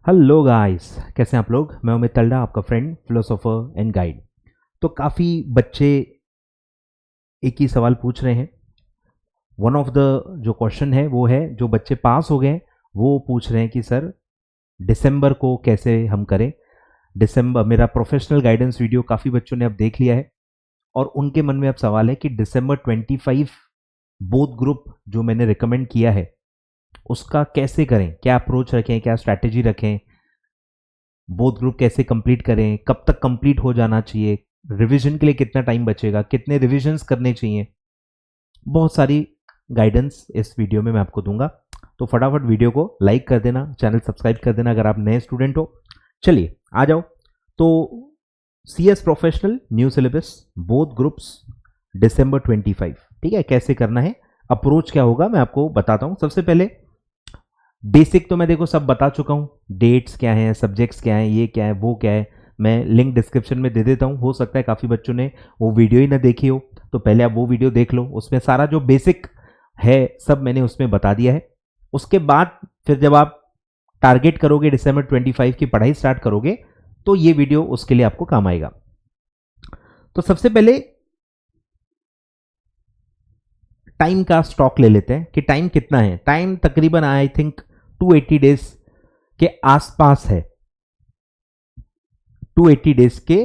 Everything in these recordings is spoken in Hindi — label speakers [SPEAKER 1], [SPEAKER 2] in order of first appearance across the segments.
[SPEAKER 1] हेलो गाइस, कैसे हैं आप लोग। मैं अमित तल्डा, आपका फ्रेंड, फिलोसोफर एंड गाइड। तो काफ़ी बच्चे एक ही सवाल पूछ रहे हैं। वन ऑफ द जो क्वेश्चन है वो है, जो बच्चे पास हो गए हैं वो पूछ रहे हैं कि सर दिसंबर को कैसे हम करें। दिसंबर मेरा प्रोफेशनल गाइडेंस वीडियो काफ़ी बच्चों ने अब देख लिया है और उनके मन में अब सवाल है कि दिसंबर 25 बोथ ग्रुप जो मैंने रिकमेंड किया है उसका कैसे करें, क्या अप्रोच रखें, क्या स्ट्रैटेजी रखें, बोथ ग्रुप कैसे कंप्लीट करें, कब तक कंप्लीट हो जाना चाहिए, रिवीजन के लिए कितना टाइम बचेगा, कितने रिवीजन्स करने चाहिए। बहुत सारी गाइडेंस इस वीडियो में मैं आपको दूंगा। तो फटाफट वीडियो को लाइक कर देना, चैनल सब्सक्राइब कर देना अगर आप नए स्टूडेंट हो। चलिए आ जाओ। तो CS professional new syllabus both groups दिसंबर 25, ठीक है। कैसे करना है, अप्रोच क्या होगा, मैं आपको बताता हूं। सबसे पहले बेसिक तो मैं देखो सब बता चुका हूं, डेट्स क्या हैं, सब्जेक्ट्स क्या हैं, ये क्या है, वो क्या है। मैं लिंक डिस्क्रिप्शन में दे देता हूं। हो सकता है काफ़ी बच्चों ने वो वीडियो ही ना देखी हो, तो पहले आप वो वीडियो देख लो। उसमें सारा जो बेसिक है सब मैंने उसमें बता दिया है। उसके बाद फिर जब आप टारगेट करोगे दिसंबर 25 की पढ़ाई स्टार्ट करोगे तो ये वीडियो उसके लिए आपको काम आएगा। तो सबसे पहले टाइम का स्टॉक ले लेते हैं कि टाइम कितना है। टाइम तकरीबन आई थिंक 280 डेज के आसपास है, 280 डेज के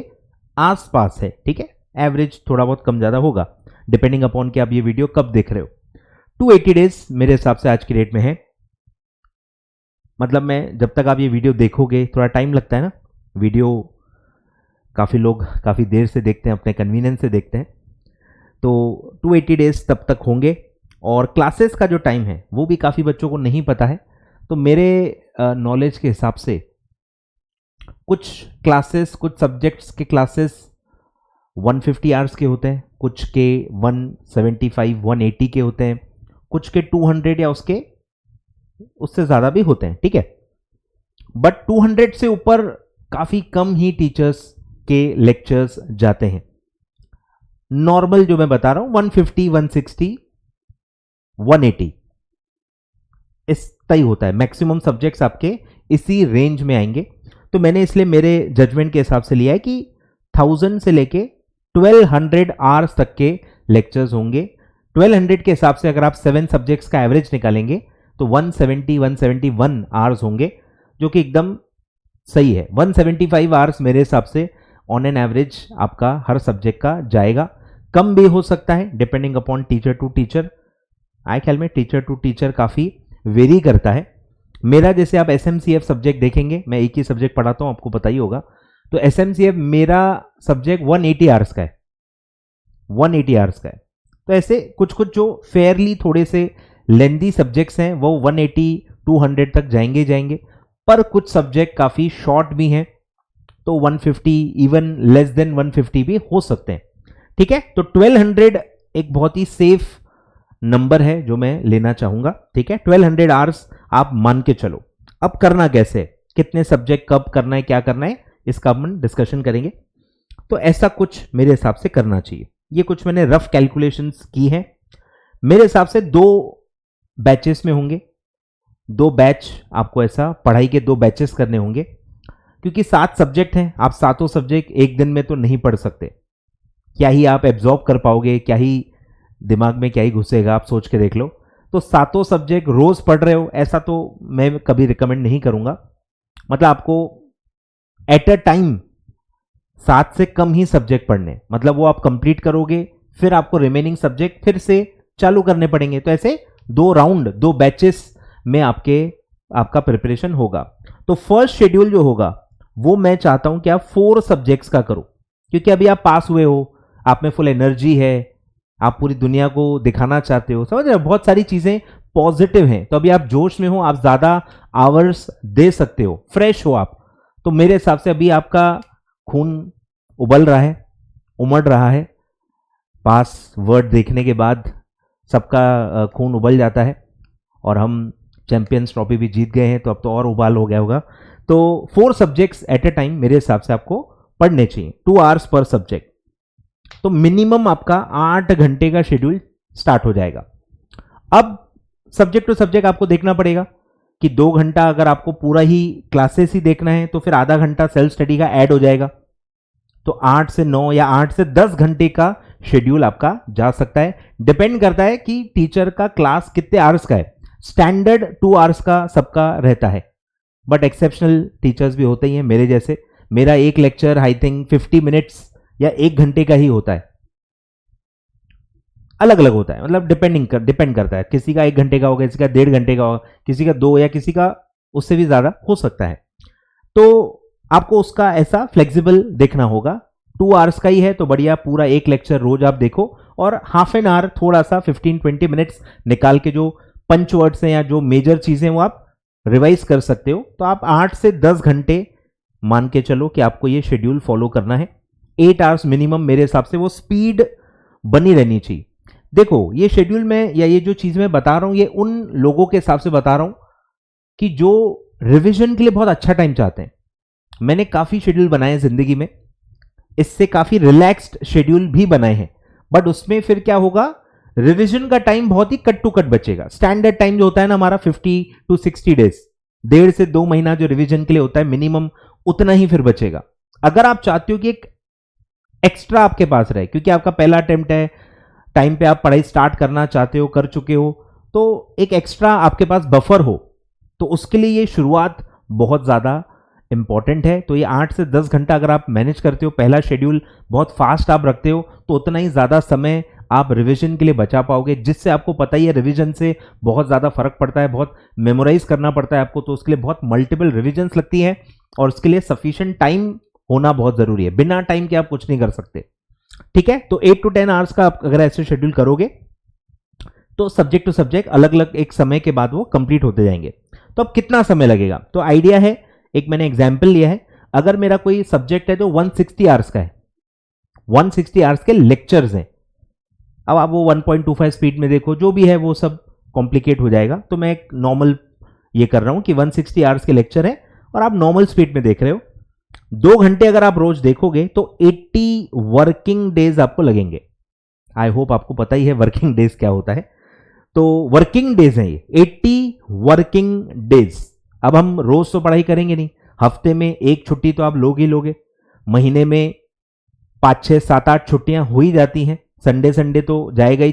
[SPEAKER 1] आसपास है, ठीक है। एवरेज थोड़ा बहुत कम ज्यादा होगा डिपेंडिंग अपॉन कि आप ये वीडियो कब देख रहे हो। 280 डेज मेरे हिसाब से आज की डेट में है। मतलब मैं जब तक आप ये वीडियो देखोगे, थोड़ा टाइम लगता है ना, वीडियो काफी लोग काफी देर से देखते हैं, अपने कन्वीनियंस से देखते हैं। तो 280 डेज तब तक होंगे। और क्लासेस का जो टाइम है वो भी काफ़ी बच्चों को नहीं पता है। तो मेरे नॉलेज के हिसाब से कुछ क्लासेस, कुछ सब्जेक्ट्स के क्लासेस 150 आवर्स के होते हैं, कुछ के 175 180 के होते हैं, कुछ के 200 या उससे ज़्यादा भी होते हैं, ठीक है। बट 200 से ऊपर काफ़ी कम ही टीचर्स के लेक्चर्स जाते हैं। नॉर्मल जो मैं बता रहा हूं 150 160 180 इस तय होता है। मैक्सिमम सब्जेक्ट्स आपके इसी रेंज में आएंगे। तो मैंने इसलिए मेरे जजमेंट के हिसाब से लिया है कि 1000 से लेके 1200 आवर्स तक के लेक्चर्स होंगे। 1200 के हिसाब से अगर आप 7 सब्जेक्ट्स का एवरेज निकालेंगे तो 170 171 आवर्स होंगे, जो कि एकदम सही है। 175 आवर्स मेरे हिसाब से ऑन एन एवरेज आपका हर सब्जेक्ट का जाएगा। कम भी हो सकता है depending upon teacher to teacher. आई ख्याल में टीचर टू टीचर काफ़ी वेरी करता है। मेरा जैसे आप SMCF सब्जेक्ट देखेंगे, मैं एक ही सब्जेक्ट पढ़ाता हूं, आपको पता ही होगा। तो SMCF मेरा सब्जेक्ट 180 आवर्स का है, 180 आवर्स का है। तो ऐसे कुछ कुछ जो फेयरली थोड़े से लेंदी सब्जेक्ट्स हैं वो 180 200 तक जाएंगे जाएंगे। पर कुछ सब्जेक्ट काफ़ी शॉर्ट भी हैं, तो 150 इवन लेस देन 150 भी हो सकते हैं, ठीक है। तो 1200 एक बहुत ही सेफ नंबर है जो मैं लेना चाहूंगा, ठीक है। 1200 आवर्स आप मान के चलो। अब करना कैसे है, कितने सब्जेक्ट कब करना है, क्या करना है, इसका हम डिस्कशन करेंगे। तो ऐसा कुछ मेरे हिसाब से करना चाहिए। ये कुछ मैंने रफ कैलकुलेशंस की है। मेरे हिसाब से 2 बैचेस में होंगे, 2 बैच आपको ऐसा पढ़ाई के 2 बैचेस करने होंगे, क्योंकि 7 सब्जेक्ट हैं। आप सातों सब्जेक्ट एक दिन में तो नहीं पढ़ सकते। क्या ही आप एब्जॉर्ब कर पाओगे, क्या ही दिमाग में क्या ही घुसेगा, आप सोच के देख लो। तो सातों सब्जेक्ट रोज पढ़ रहे हो ऐसा तो मैं कभी रिकमेंड नहीं करूंगा। मतलब आपको एट अ टाइम 7 से कम ही सब्जेक्ट पढ़ने, मतलब वो आप कंप्लीट करोगे फिर आपको रिमेनिंग सब्जेक्ट फिर से चालू करने पड़ेंगे। तो ऐसे 2 राउंड 2 बैचेस में आपका प्रिपरेशन होगा। तो फर्स्ट शेड्यूल जो होगा वो मैं चाहता हूं कि आप 4 सब्जेक्ट्स का करो, क्योंकि अभी आप पास हुए हो, आप में फुल एनर्जी है, आप पूरी दुनिया को दिखाना चाहते हो, समझ रहे हो, बहुत सारी चीजें पॉजिटिव हैं। तो अभी आप जोश में हो, आप ज्यादा आवर्स दे सकते हो, फ्रेश हो आप। तो मेरे हिसाब से अभी आपका खून उबल रहा है, उमड़ रहा है। पास वर्ड देखने के बाद सबका खून उबल जाता है, और हम चैंपियंस ट्रॉफी भी जीत गए हैं तो अब तो और उबाल हो गया होगा। तो 4 सब्जेक्ट्स एट ए टाइम मेरे हिसाब से आपको पढ़ने चाहिए, 2 आवर्स पर सब्जेक्ट। तो मिनिमम आपका 8 घंटे का शेड्यूल स्टार्ट हो जाएगा। अब सब्जेक्ट टू सब्जेक्ट आपको देखना पड़ेगा कि 2 घंटा अगर आपको पूरा ही क्लासेस ही देखना है तो फिर आधा घंटा सेल्फ स्टडी का ऐड हो जाएगा। तो 8 से 9 या 8 से 10 घंटे का शेड्यूल आपका जा सकता है। डिपेंड करता है कि टीचर का क्लास कितने आवर्स का है। स्टैंडर्ड 2 आवर्स का सबका रहता है, बट एक्सेप्शनल टीचर्स भी होते ही हैं मेरे जैसे। मेरा एक लेक्चर आई थिंक 50 मिनट्स या 1 घंटे का ही होता है। अलग अलग होता है, मतलब डिपेंड करता है। किसी का 1 घंटे का होगा, किसी का 1.5 घंटे का होगा, किसी का 2 या किसी का उससे भी ज्यादा हो सकता है। तो आपको उसका ऐसा फ्लेक्सिबल देखना होगा। 2 आवर्स का ही है तो बढ़िया, पूरा एक लेक्चर रोज आप देखो और हाफ एन आवर थोड़ा सा 15-20 मिनट्स निकाल के जो पंच वर्ड्स हैं या जो मेजर चीजें वो आप रिवाइज कर सकते हो। तो आप 8 से 10 घंटे मान के चलो कि आपको ये शेड्यूल फॉलो करना है। 8 आवर्स मिनिमम मेरे हिसाब से वो स्पीड बनी रहनी चाहिए। देखो ये शेड्यूल में या ये जो चीज मैं बता रहा हूं ये उन लोगों के हिसाब से बता रहा हूं कि जो रिवीजन के लिए बहुत अच्छा टाइम चाहते हैं। मैंने काफी शेड्यूल बनाए जिंदगी में, इससे काफी रिलैक्स्ड शेड्यूल भी बनाए हैं, बट उसमें फिर क्या होगा, रिवीजन का टाइम बहुत ही कट टू कट बचेगा। स्टैंडर्ड टाइम जो होता है ना हमारा 50 to 60 डेज, 1.5 से 2 महीना जो रिवीजन के लिए होता है मिनिमम, उतना ही फिर बचेगा। अगर आप चाहते हो कि एक एक्स्ट्रा आपके पास रहे, क्योंकि आपका पहला अटेम्प्ट है, टाइम पे आप पढ़ाई स्टार्ट करना चाहते हो, कर चुके हो, तो एक एक्स्ट्रा आपके पास बफर हो, तो उसके लिए ये शुरुआत बहुत ज्यादा इंपॉर्टेंट है। तो ये 8 से 10 घंटा अगर आप मैनेज करते हो, पहला शेड्यूल बहुत फास्ट आप रखते हो, तो उतना ही ज्यादा समय आप रिवीजन के लिए बचा पाओगे, जिससे आपको पता ही है रिवीजन से बहुत ज्यादा फर्क पड़ता है, बहुत मेमोराइज करना पड़ता है आपको, तो उसके लिए बहुत मल्टीपल रिवीजन्स लगती है और उसके लिए सफिशिएंट टाइम होना बहुत जरूरी है। बिना टाइम के आप कुछ नहीं कर सकते, ठीक है। तो 8 to 10 आवर्स का आप अगर ऐसे शेड्यूल करोगे तो सब्जेक्ट टू सब्जेक्ट अलग अलग एक समय के बाद वो कंप्लीट होते जाएंगे। तो अब कितना समय लगेगा, तो आइडिया है, एक मैंने एग्जाम्पल लिया है। अगर मेरा कोई सब्जेक्ट है तो 160 आवर्स का है, 160 आवर्स के लेक्चर्स हैं। अब आप वो 1.25 स्पीड में देखो, जो भी है वो सब कॉम्प्लिकेट हो जाएगा। तो मैं एक नॉर्मल ये कर रहा हूं कि 160 आवर्स के लेक्चर है और आप नॉर्मल स्पीड में देख रहे हो। 2 घंटे अगर आप रोज देखोगे तो 80 वर्किंग डेज आपको लगेंगे। आई होप आपको पता ही है वर्किंग डेज क्या होता है। तो वर्किंग डेज है ये, 80 वर्किंग डेज। अब हम रोज तो पढ़ाई करेंगे नहीं, हफ्ते में एक छुट्टी तो आप लोग ही लोगे, महीने में 5, 6, 7, 8 छुट्टियां हो ही जाती हैं। संडे तो जाएगा ही,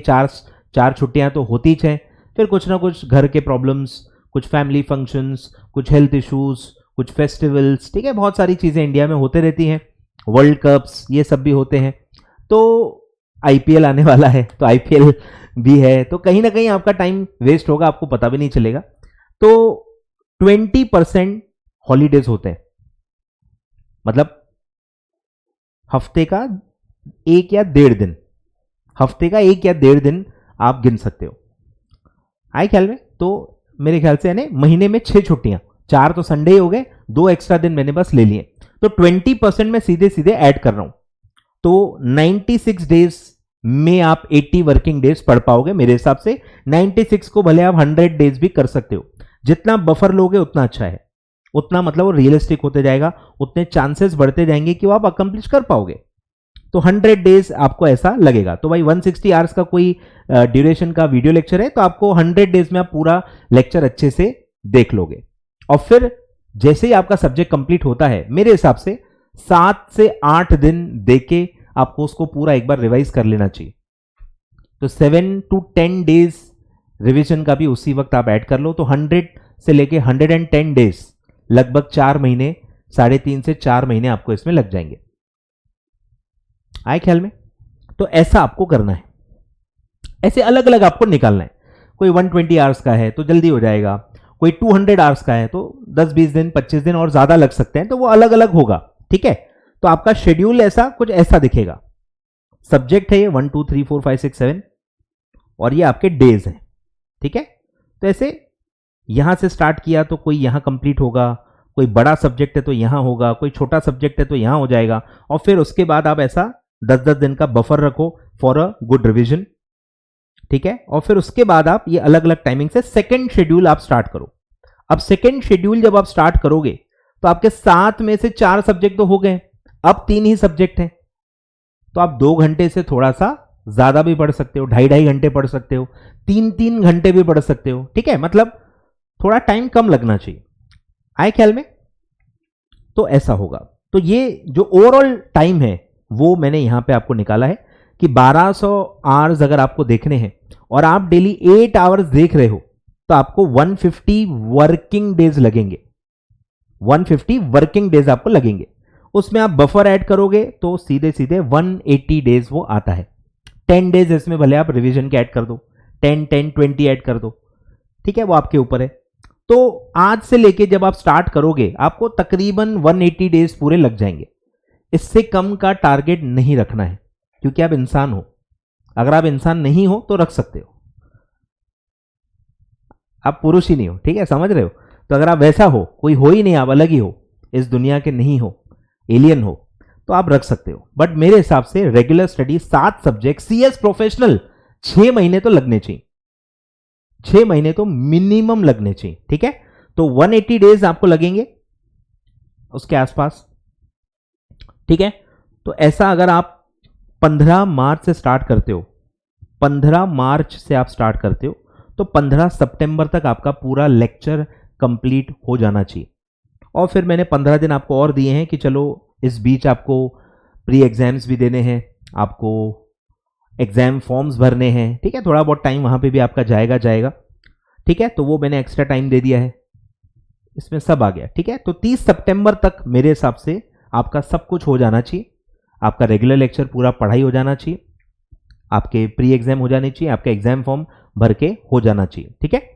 [SPEAKER 1] चार छुट्टियां तो होती ही हैं। फिर कुछ ना कुछ घर के प्रॉब्लम्स, कुछ फैमिली फंक्शंस, कुछ हेल्थ इश्यूज, कुछ फेस्टिवल्स, ठीक है, बहुत सारी चीजें इंडिया में होते रहती हैं, वर्ल्ड कप्स ये सब भी होते हैं। तो आईपीएल आने वाला है तो आईपीएल भी है, तो कहीं ना कहीं आपका टाइम वेस्ट होगा, आपको पता भी नहीं चलेगा। तो 20% हॉलीडेज होते हैं, मतलब हफ्ते का 1 या 1.5 दिन, हफ्ते का 1 या 1.5 दिन आप गिन सकते हो, आए ख्याल में। तो मेरे ख्याल से यानी महीने में 6 छुट्टियां, 4 तो संडे ही हो गए, 2 एक्स्ट्रा दिन मैंने बस ले लिए, तो 20% में सीधे सीधे ऐड कर रहा हूं। तो 96 डेज में आप 80 वर्किंग डेज पढ़ पाओगे मेरे हिसाब से। 96 को भले आप 100 डेज भी कर सकते हो, जितना बफर लोगे उतना अच्छा है, उतना मतलब वो रियलिस्टिक होते जाएगा, उतने चांसेस बढ़ते जाएंगे कि वो आप अकम्प्लिश कर पाओगे। तो 100 डेज आपको ऐसा लगेगा। तो भाई 160 आवर्स का कोई ड्यूरेशन का वीडियो लेक्चर है तो आपको 100 डेज में आप पूरा लेक्चर अच्छे से देख लोगे। और फिर जैसे ही आपका सब्जेक्ट कंप्लीट होता है, मेरे हिसाब से 7 से 8 दिन देके आपको उसको पूरा एक बार रिवाइज कर लेना चाहिए। तो 7 to 10 डेज रिवीजन का भी उसी वक्त आप ऐड कर लो, तो 100 से लेके 110 डेज, लगभग 4 महीने, 3.5 से 4 महीने आपको इसमें लग जाएंगे, आए ख्याल में। तो ऐसा आपको करना है, ऐसे अलग अलग आपको निकालना है। कोई 120 आवर्स का है तो जल्दी हो जाएगा, कोई 200 आवर्स का है तो 10-20 दिन 25 दिन और ज्यादा लग सकते हैं, तो वो अलग अलग होगा, ठीक है। तो आपका शेड्यूल ऐसा कुछ ऐसा दिखेगा। सब्जेक्ट है ये 1 2 3 4 5 6 7 और ये आपके डेज हैं, ठीक है। तो ऐसे यहां से स्टार्ट किया तो कोई यहां कंप्लीट होगा, कोई बड़ा सब्जेक्ट है तो यहां होगा, कोई छोटा सब्जेक्ट है तो यहां हो जाएगा, और फिर उसके बाद आप ऐसा 10-10 दिन का बफर रखो फॉर अ गुड रिवीजन, ठीक है। और फिर उसके बाद आप ये अलग अलग टाइमिंग से सेकेंड शेड्यूल आप स्टार्ट करो। अब सेकेंड शेड्यूल जब आप स्टार्ट करोगे तो आपके 7 में से 4 सब्जेक्ट तो हो गए, अब 3 ही सब्जेक्ट हैं, तो आप 2 घंटे से थोड़ा सा ज्यादा भी पढ़ सकते हो, 2.5 घंटे पढ़ सकते हो, 3-3 घंटे भी पढ़ सकते हो, ठीक है। मतलब थोड़ा टाइम कम लगना चाहिए, आए ख्याल में? तो ऐसा होगा। तो ये जो ओवरऑल टाइम है वो मैंने यहां पे आपको निकाला है कि 1200 आवर्स अगर आपको देखने हैं और आप डेली 8 आवर्स देख रहे हो तो आपको 150 वर्किंग डेज लगेंगे, 150 वर्किंग डेज आपको लगेंगे। उसमें आप बफर ऐड करोगे तो सीधे सीधे 180 डेज वो आता है। 10 डेज इसमें भले आप रिवीजन के ऐड कर दो, 10 10 20 ऐड कर दो, ठीक है, वो आपके ऊपर है। तो आज से लेके जब आप स्टार्ट करोगे आपको तकरीबन 180 डेज पूरे लग जाएंगे। इससे कम का टारगेट नहीं रखना है क्योंकि आप इंसान हो। अगर आप इंसान नहीं हो तो रख सकते हो, आप पुरुष ही नहीं हो, ठीक है, समझ रहे हो? तो अगर आप वैसा हो, कोई हो ही नहीं, आप अलग ही हो, इस दुनिया के नहीं हो, एलियन हो, तो आप रख सकते हो। बट मेरे हिसाब से regular study 7 subject CS professional 6 महीने तो लगने चाहिए, 6 महीने तो मिनिमम लगने चाहिए, ठीक है। तो 180 डेज आपको लगेंगे उसके आसपास, ठीक है। तो ऐसा अगर आप 15 मार्च से स्टार्ट करते हो, 15 मार्च से आप स्टार्ट करते हो तो 15 सितंबर तक आपका पूरा लेक्चर कंप्लीट हो जाना चाहिए। और फिर मैंने 15 दिन आपको और दिए हैं कि चलो इस बीच आपको प्री एग्जाम्स भी देने हैं, आपको एग्जाम फॉर्म्स भरने हैं, ठीक है, थोड़ा बहुत टाइम वहां पे भी आपका जाएगा, ठीक है। तो वो मैंने एक्स्ट्रा टाइम दे दिया है, इसमें सब आ गया, ठीक है। तो 30 सितंबर तक मेरे हिसाब से आपका सब कुछ हो जाना चाहिए, आपका रेगुलर लेक्चर पूरा पढ़ाई हो जाना चाहिए, आपके प्री एग्जाम हो जाने चाहिए, आपका एग्जाम फॉर्म भर के हो जाना चाहिए, ठीक है।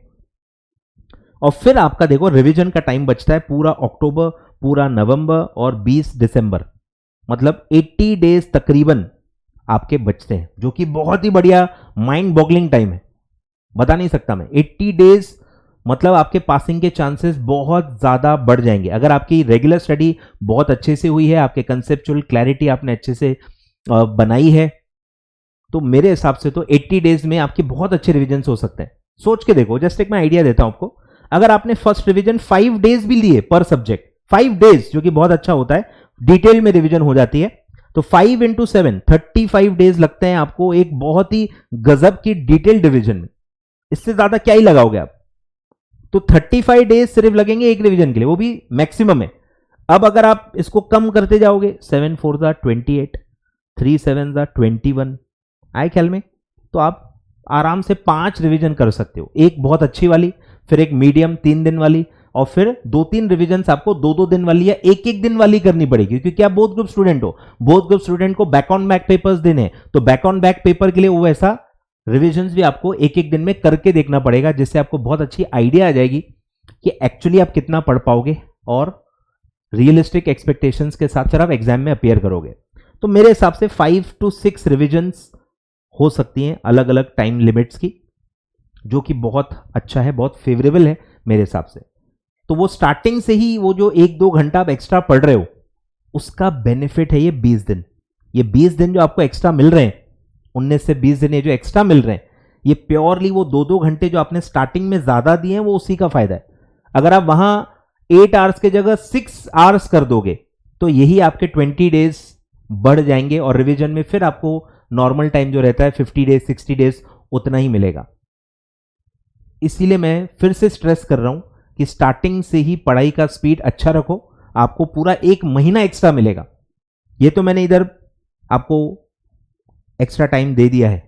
[SPEAKER 1] और फिर आपका देखो रिवीजन का टाइम बचता है पूरा अक्टूबर, पूरा नवंबर और 20 दिसंबर, मतलब 80 डेज तकरीबन आपके बचते हैं, जो कि बहुत ही बढ़िया माइंड बॉगलिंग टाइम है, बता नहीं सकता मैं। 80 डेज मतलब आपके पासिंग के चांसेस बहुत ज्यादा बढ़ जाएंगे अगर आपकी रेगुलर स्टडी बहुत अच्छे से हुई है, आपके कंसेप्चुअल क्लैरिटी आपने अच्छे से बनाई है, तो मेरे हिसाब से तो 80 डेज में आपके बहुत अच्छे रिवीजन हो सकते हैं। सोच के देखो, जस्ट एक मैं आइडिया देता हूं आपको, अगर आपने फर्स्ट रिवीजन 5 डेज भी लिए पर सब्जेक्ट, 5 डेज जो कि बहुत अच्छा होता है, डिटेल में रिवीजन हो जाती है, तो 5 into 7 35 डेज लगते हैं आपको एक बहुत ही गजब की डिटेल रिवीजन में। इससे ज्यादा क्या ही लगाओगे आप? तो 35 डेज सिर्फ लगेंगे एक रिवीजन के लिए, वो भी मैक्सिमम है। अब अगर आप इसको कम करते जाओगे, 7 4 28, 3 7 21, आए ख्याल में? तो आप आराम से 5 रिवीजन कर सकते हो, एक बहुत अच्छी वाली, फिर एक मीडियम 3 दिन वाली, और फिर 2-3 रिवीजन आपको 2-2 दिन वाली या 1-1 दिन वाली करनी पड़ेगी, क्योंकि आप बोथ ग्रुप स्टूडेंट हो, बोथ ग्रुप स्टूडेंट को बैक ऑन बैक पेपर्स देने हैं, तो बैक ऑन बैक पेपर के लिए वो ऐसा रिवीजन भी आपको 1-1 दिन में करके देखना पड़ेगा, जिससे आपको बहुत अच्छी आइडिया आ जाएगी कि एक्चुअली आप कितना पढ़ पाओगे और रियलिस्टिक एक्सपेक्टेशंस के साथ फिर आप एग्जाम में अपीयर करोगे। तो मेरे हिसाब से 5 to 6 रिविजन्स हो सकती हैं अलग अलग टाइम लिमिट्स की, जो कि बहुत अच्छा है, बहुत फेवरेबल है मेरे हिसाब से। तो वो स्टार्टिंग से ही वो जो 1-2 घंटा आप एक्स्ट्रा पढ़ रहे हो, उसका बेनिफिट है ये 20 दिन। ये 20 दिन जो आपको एक्स्ट्रा मिल रहे हैं, 19 से 20 दिन ये जो एक्स्ट्रा मिल रहे हैं, ये प्योरली वो 2-2 घंटे जो आपने स्टार्टिंग में ज्यादा दिए हैं, वो उसी का फायदा है। अगर आप वहां 8 आवर्स के जगह 6 आवर्स कर दोगे तो यही आपके 20 डेज बढ़ जाएंगे, और रिवीजन में फिर आपको नॉर्मल टाइम जो रहता है 50 डेज 60 डेज उतना ही मिलेगा। इसीलिए मैं फिर से स्ट्रेस कर रहा हूं कि स्टार्टिंग से ही पढ़ाई का स्पीड अच्छा रखो, आपको पूरा 1 महीना एक्स्ट्रा मिलेगा। ये तो मैंने इधर आपको एक्स्ट्रा टाइम दे दिया है,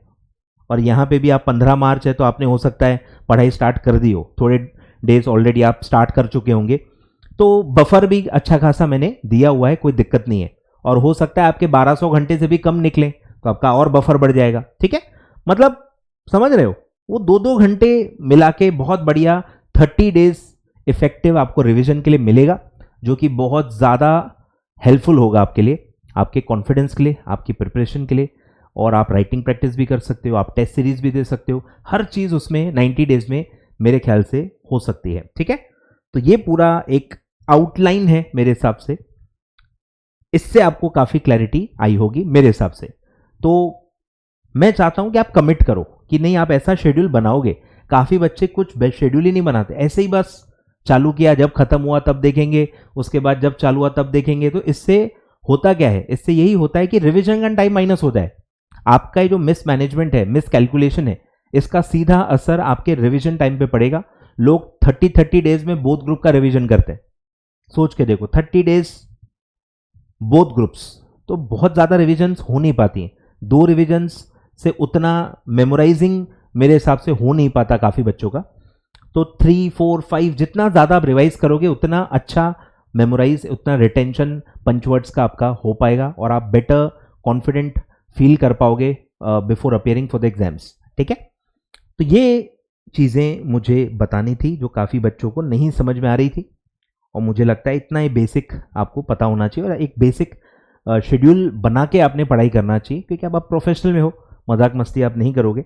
[SPEAKER 1] और यहां पे भी आप 15 मार्च है तो आपने हो सकता है पढ़ाई स्टार्ट कर दी हो, थोड़े डेज ऑलरेडी आप स्टार्ट कर चुके होंगे, तो बफर भी अच्छा खासा मैंने दिया हुआ है, कोई दिक्कत नहीं है। और हो सकता है आपके 1200 घंटे से भी कम निकले तो आपका और बफर बढ़ जाएगा, ठीक है। मतलब समझ रहे हो, वो 2-2 घंटे मिला के बहुत बढ़िया 30 डेज इफेक्टिव आपको रिवीजन के लिए मिलेगा, जो कि बहुत ज़्यादा हेल्पफुल होगा आपके लिए, आपके कॉन्फिडेंस के लिए, आपकी प्रिपरेशन के लिए, और आप राइटिंग प्रैक्टिस भी कर सकते हो, आप टेस्ट सीरीज भी दे सकते हो, हर चीज़ उसमें 90 डेज में मेरे ख्याल से हो सकती है, ठीक है। तो ये पूरा एक आउटलाइन है मेरे हिसाब से, इससे आपको काफ़ी क्लैरिटी आई होगी मेरे हिसाब से। तो मैं चाहता हूं कि आप कमिट करो कि नहीं, आप ऐसा शेड्यूल बनाओगे। काफ़ी बच्चे कुछ शेड्यूल ही नहीं बनाते, ऐसे ही बस चालू किया, जब खत्म हुआ तब देखेंगे, उसके बाद जब चालू हुआ तब देखेंगे। तो इससे होता क्या है, इससे यही होता है कि रिविजन का टाइम माइनस होता है, आपका ये जो मिस मैनेजमेंट है, मिस कैलकुलेशन है, इसका सीधा असर आपके रिवीजन टाइम पे पड़ेगा, लोग 30 डेज में बोथ ग्रुप का रिवीजन करते हैं। सोच के देखो 30 डेज बोथ ग्रुप्स, तो बहुत ज़्यादा रिविजन्स हो नहीं पाती हैं। 2 रिविजन्स से उतना मेमोराइजिंग मेरे हिसाब से हो नहीं पाता काफ़ी बच्चों का। तो 3, 4, 5 जितना ज़्यादा आप रिवाइज करोगे उतना अच्छा मेमोराइज, उतना रिटेंशन पंचवर्ड्स का आपका हो पाएगा और आप बेटर कॉन्फिडेंट फील कर पाओगे before appearing for the exams. ठीक है, तो ये चीज़ें मुझे बतानी थी जो काफ़ी बच्चों को नहीं समझ में आ रही थी, और मुझे लगता है इतना ही बेसिक आपको पता होना चाहिए और एक बेसिक शेड्यूल बना के आपने पढ़ाई करना चाहिए, क्योंकि अब आप प्रोफेशनल में हो, मजाक मस्ती आप नहीं करोगे।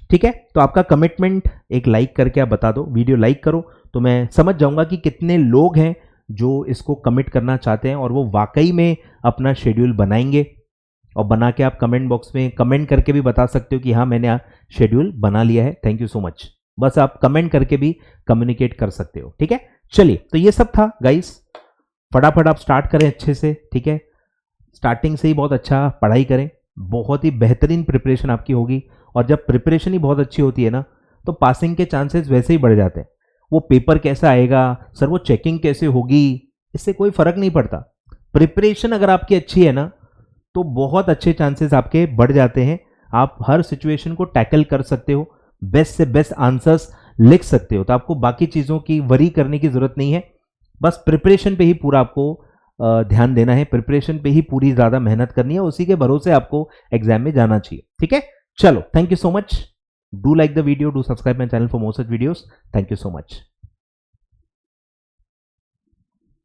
[SPEAKER 1] ठीक है, तो आपका कमिटमेंट एक लाइक करके आप बता दो, वीडियो लाइक करो तो मैं समझ जाऊंगा कि कितने लोग हैं जो इसको कमिट करना चाहते हैं और वो वाकई में अपना शेड्यूल बनाएंगे। और बना के आप कमेंट बॉक्स में कमेंट करके भी बता सकते हो कि हाँ मैंने शेड्यूल बना लिया है, थैंक यू सो मच। बस आप कमेंट करके भी कम्युनिकेट कर सकते हो। ठीक है, चलिए, तो ये सब था गाइस, फटाफट आप स्टार्ट करें अच्छे से। ठीक है, स्टार्टिंग से ही बहुत अच्छा पढ़ाई करें, बहुत ही बेहतरीन प्रिपरेशन आपकी होगी। और जब प्रिपरेशन ही बहुत अच्छी होती है ना, तो पासिंग के चांसेस वैसे ही बढ़ जाते हैं। वो पेपर कैसा आएगा सर, वो चेकिंग कैसे होगी, इससे कोई फर्क नहीं पड़ता। प्रिपरेशन अगर आपकी अच्छी है ना, तो बहुत अच्छे चांसेस आपके बढ़ जाते हैं। आप हर सिचुएशन को टैकल कर सकते हो, बेस्ट से बेस्ट आंसर्स लिख सकते हो। तो आपको बाकी चीज़ों की वरी करने की ज़रूरत नहीं है, बस प्रिपरेशन पे ही पूरा आपको ध्यान देना है, प्रिपरेशन पे ही पूरी ज़्यादा मेहनत करनी है, उसी के भरोसे आपको एग्जाम में जाना चाहिए। ठीक है, चलो, thank you so much, do like the video, do subscribe my channel for more such videos, thank you so much.